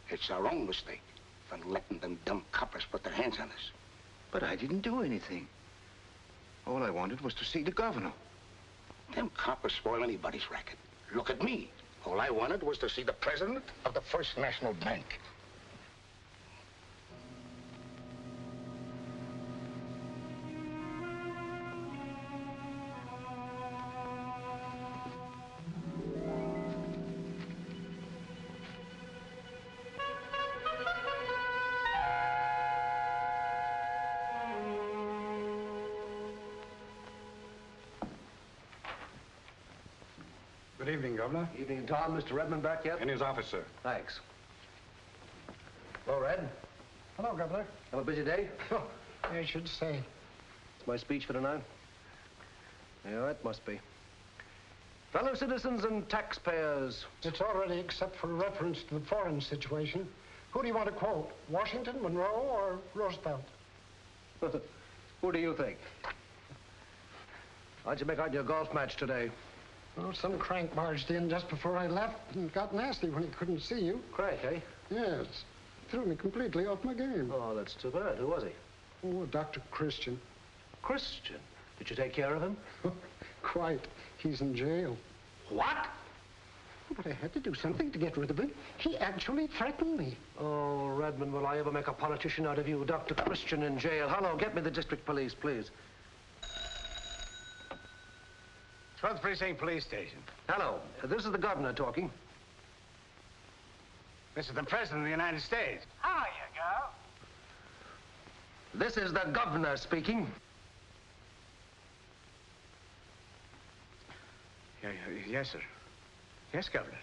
Speaker 18: It's our own mistake for letting them dumb coppers put their hands on us.
Speaker 6: But I didn't do anything. All I wanted was to see the governor.
Speaker 18: Them coppers spoil anybody's racket. Look at me. All I wanted was to see the president of the First National Bank.
Speaker 15: Good evening, Governor.
Speaker 8: Evening, Tom. Mr. Redmond back yet?
Speaker 15: In his office, sir.
Speaker 8: Thanks. Hello, Red.
Speaker 18: Hello, Governor.
Speaker 8: Have a busy day?
Speaker 18: I should say.
Speaker 8: It's my speech for tonight. Yeah, it must be. Fellow citizens and taxpayers.
Speaker 18: It's already except for reference to the foreign situation. Who do you want to quote? Washington, Monroe, or Roosevelt?
Speaker 8: Who do you think? How'd you make out your golf match today?
Speaker 18: Well, some crank barged in just before I left and got nasty when he couldn't see you.
Speaker 8: Crank, eh?
Speaker 18: Yes. Threw me completely off my game.
Speaker 8: Oh, that's too bad. Who was he?
Speaker 18: Oh, Dr. Christian.
Speaker 8: Christian? Did you take care of him?
Speaker 18: Quite. He's in jail.
Speaker 8: What?
Speaker 18: But I had to do something to get rid of him. He actually threatened me.
Speaker 8: Oh, Redmond, will I ever make a politician out of you? Dr. Christian in jail. Hello, get me the district police, please.
Speaker 15: 12th Precinct Police Station.
Speaker 8: Hello, this is the governor talking.
Speaker 15: This is the President of the United States.
Speaker 18: How you go?
Speaker 8: This is the governor speaking.
Speaker 15: Yes, sir. Yes, Governor.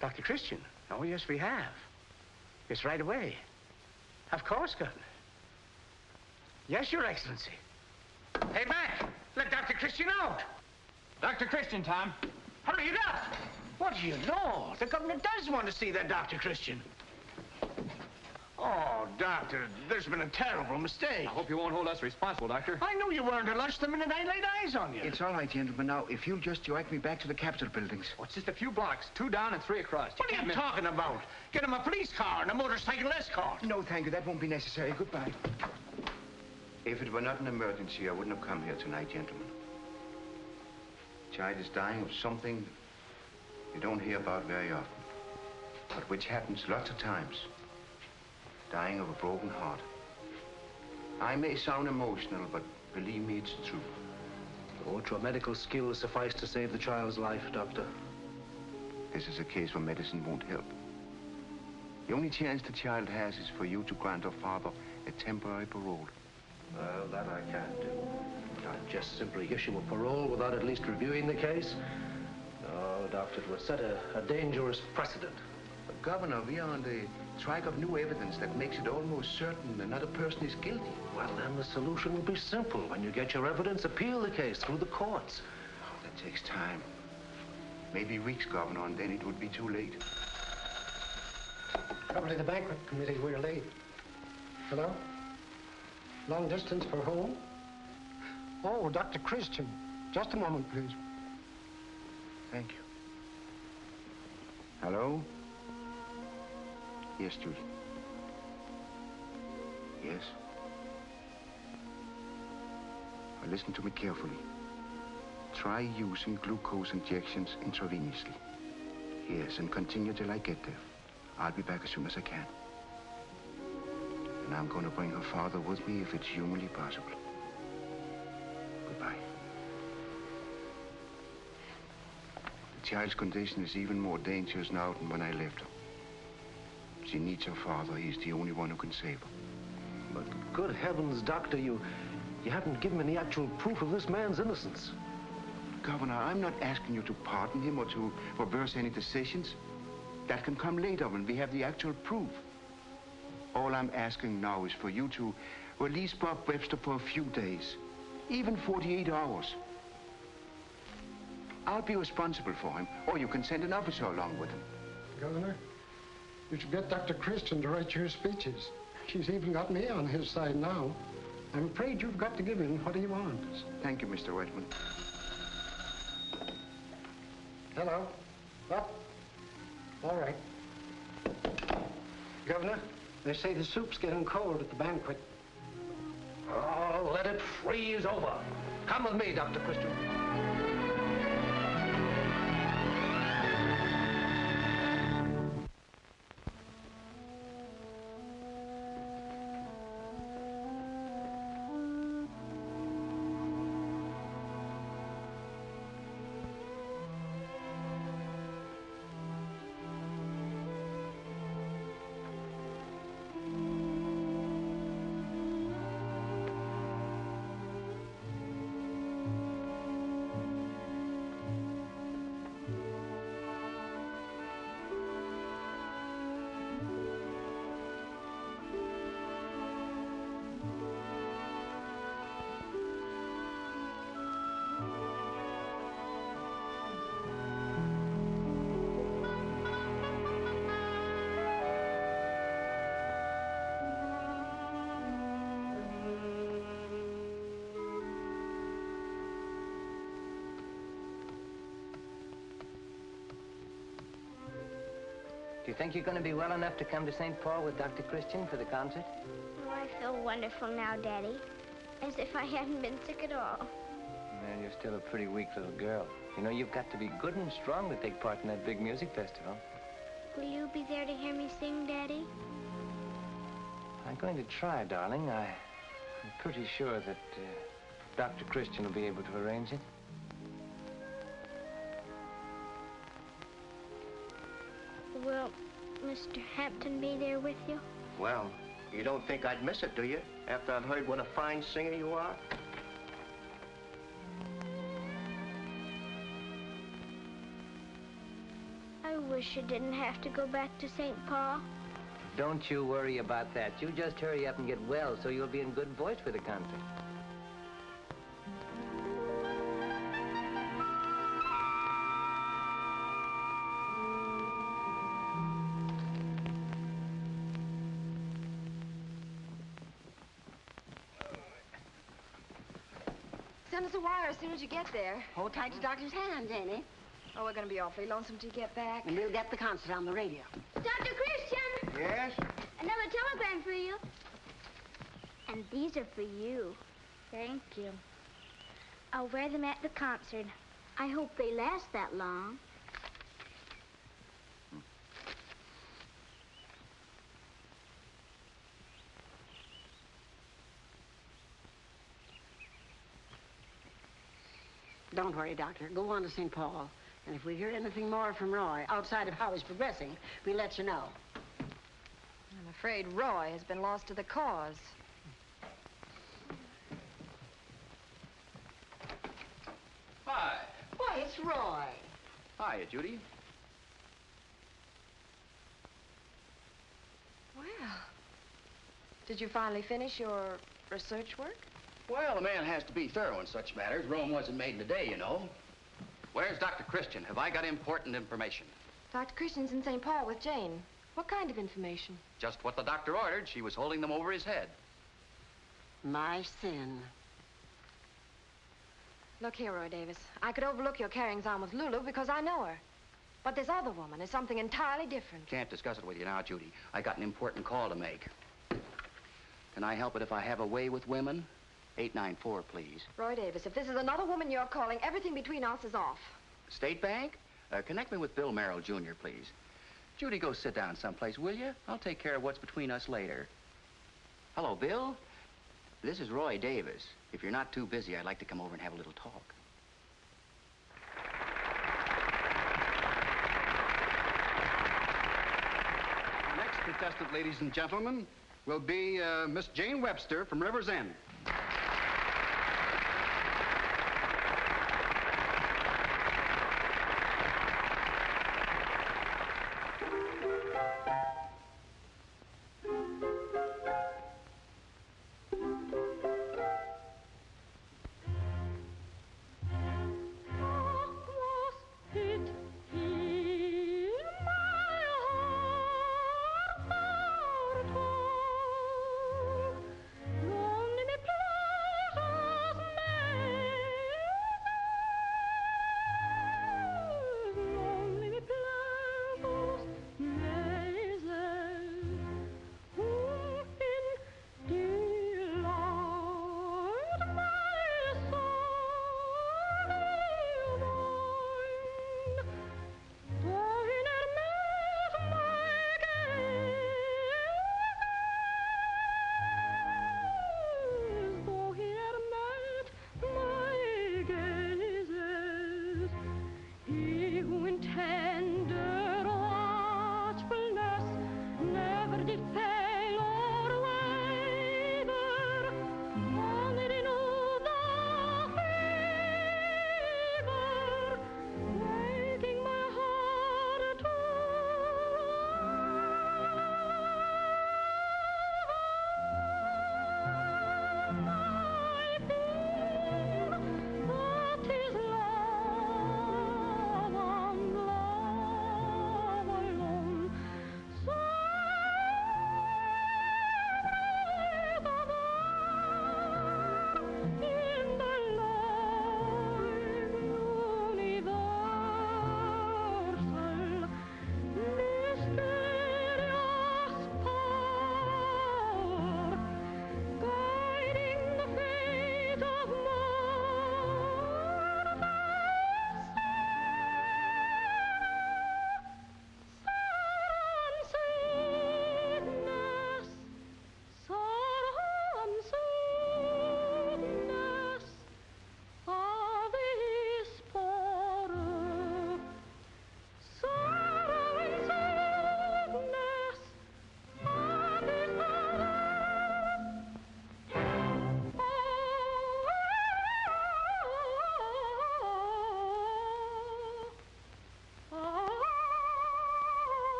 Speaker 15: Dr. Christian. Oh, yes, we have. It's right away. Of course, Governor. Yes, Your Excellency. Hey, Mac, let Dr. Christian out.
Speaker 13: Dr. Christian, Tom.
Speaker 15: Hurry it up. What do you know? The governor does want to see that Dr. Christian. Oh, Doctor, there's been a terrible mistake.
Speaker 13: I hope you won't hold us responsible, Doctor.
Speaker 15: I knew you weren't at lunch the minute I laid eyes on you.
Speaker 6: It's all right, gentlemen. Now, if you'll just direct me back to the Capitol buildings.
Speaker 13: Oh, it's just a few blocks, 2 down and 3 across.
Speaker 15: What are you talking about? Get him a police car and a motorcycle escort.
Speaker 6: No, thank you. That won't be necessary. Goodbye. If it were not an emergency, I wouldn't have come here tonight, gentlemen. Child is dying of something you don't hear about very often, but which happens lots of times. Dying of a broken heart. I may sound emotional, but believe me, it's true.
Speaker 8: Oh, to a medical skill suffice to save the child's life, Doctor.
Speaker 6: This is a case where medicine won't help. The only chance the child has is for you to grant her father a temporary parole.
Speaker 8: Well, that I can't do.
Speaker 19: Not just simply issue a parole without at least reviewing the case. No, Doctor, it would set a dangerous precedent.
Speaker 6: But Governor, we are on the track of new evidence that makes it almost certain another person is guilty.
Speaker 19: Well, then the solution will be simple. When you get your evidence, appeal the case through the courts.
Speaker 6: Oh, that takes time. Maybe weeks, Governor, and then it would be too late.
Speaker 15: Probably the banquet committee. We're late. Hello? Long distance for home? Oh, Dr. Christian. Just a moment, please.
Speaker 6: Thank you. Hello? Yes, Judy. Yes? Well, listen to me carefully. Try using glucose injections intravenously. Yes, and continue till I get there. I'll be back as soon as I can. And I'm going to bring her father with me if it's humanly possible. Goodbye. The child's condition is even more dangerous now than when I left her. She needs her father. He's the only one who can save her.
Speaker 19: But good heavens, Doctor, you haven't given any actual proof of this man's innocence.
Speaker 6: Governor, I'm not asking you to pardon him or to reverse any decisions. That can come later when we have the actual proof. All I'm asking now is for you to release Bob Webster for a few days, even 48 hours. I'll be responsible for him, or you can send an officer along with him.
Speaker 15: Governor, you should get Dr. Christian to write your speeches. He's even got me on his side now. I'm afraid you've got to give him what he wants.
Speaker 6: Thank you, Mr. Redmond.
Speaker 15: Hello? Up? All right. Governor, they say the soup's getting cold at the banquet.
Speaker 19: Oh, let it freeze over. Come with me, Dr. Christian.
Speaker 8: Do you think you're going to be well enough to come to St. Paul with Dr. Christian for the concert?
Speaker 2: Oh, I feel wonderful now, Daddy. As if I hadn't been sick at all.
Speaker 8: Well, you're still a pretty weak little girl. You know, you've got to be good and strong to take part in that big music festival.
Speaker 2: Will you be there to hear me sing, Daddy?
Speaker 8: I'm going to try, darling. I'm pretty sure that Dr. Christian will be able to arrange it.
Speaker 2: Will Mr. Hampton be there with you?
Speaker 12: Well, you don't think I'd miss it, do you? After I've heard what a fine singer you are?
Speaker 2: I wish you didn't have to go back to St. Paul.
Speaker 8: Don't you worry about that. You just hurry up and get well so you'll be in good voice for the concert.
Speaker 1: Send us a wire as soon as you get there.
Speaker 5: Hold tight to Doctor's hand, Janie.
Speaker 1: Oh, we're going to be awfully lonesome till you get back.
Speaker 5: And we'll get the concert on the radio.
Speaker 2: Dr. Christian!
Speaker 6: Yes?
Speaker 2: Another telegram for you. And these are for you. Thank you. I'll wear them at the concert. I hope they last that long.
Speaker 5: Don't worry, Doctor. Go on to St. Paul. And if we hear anything more from Roy, outside of how he's progressing, we'll let you know.
Speaker 1: I'm afraid Roy has been lost to the cause.
Speaker 10: Hi.
Speaker 5: Why, it's Roy.
Speaker 10: Hiya, Judy.
Speaker 1: Well, did you finally finish your research work?
Speaker 10: Well, a man has to be thorough in such matters. Rome wasn't made in a day, you know. Where's Dr. Christian? Have I got important information?
Speaker 1: Dr. Christian's in St. Paul with Jane. What kind of information?
Speaker 10: Just what the doctor ordered. She was holding them over his head.
Speaker 5: My sin.
Speaker 1: Look here, Roy Davis. I could overlook your carryings on with Lulu because I know her. But this other woman is something entirely different.
Speaker 10: Can't discuss it with you now, Judy. I got an important call to make. Can I help it if I have a way with women? 894, please.
Speaker 1: Roy Davis, if this is another woman you're calling, everything between us is off.
Speaker 10: State Bank? Connect me with Bill Merrill, Jr., please. Judy, go sit down someplace, will you? I'll take care of what's between us later. Hello, Bill. This is Roy Davis. If you're not too busy, I'd like to come over and have a little talk.
Speaker 20: Our next contestant, ladies and gentlemen, will be Miss Jane Webster from River's End.